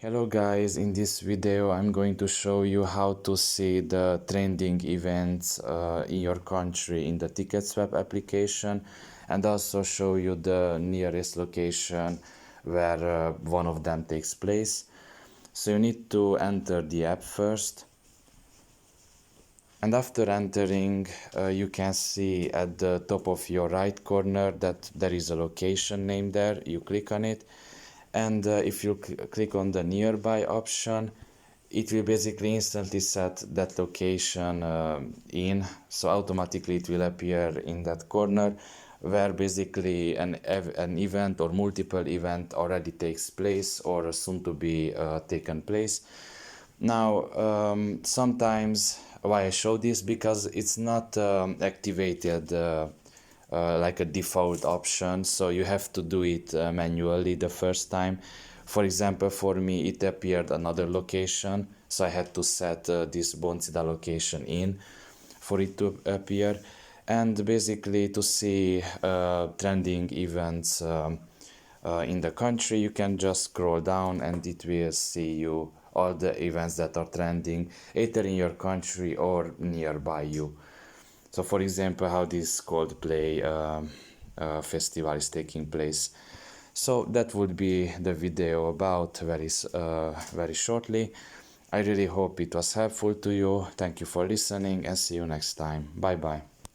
Hello guys, in this video I'm going to show you how to see the trending events in your country in the TicketSwap application, and also show you the nearest location where one of them takes place. So you need to enter the app first, and after entering you can see at the top of your right corner that there is a location name there. You click on it, and if you click on the nearby option, it will basically instantly set that location in, so automatically it will appear in that corner where basically an event or multiple event already takes place or soon to be taken place. Now sometimes why I show this, because it's not activated like a default option, so you have to do it manually the first time. For example, for me it appeared another location, so I had to set this Bonsida location in for it to appear. And basically to see trending events in the country, you can just scroll down and it will see you all the events that are trending either in your country or nearby you. So for example, how this Coldplay festival is taking place. So that would be the video about very shortly. I really hope it was helpful to you. Thank you for listening and see you next time. Bye bye.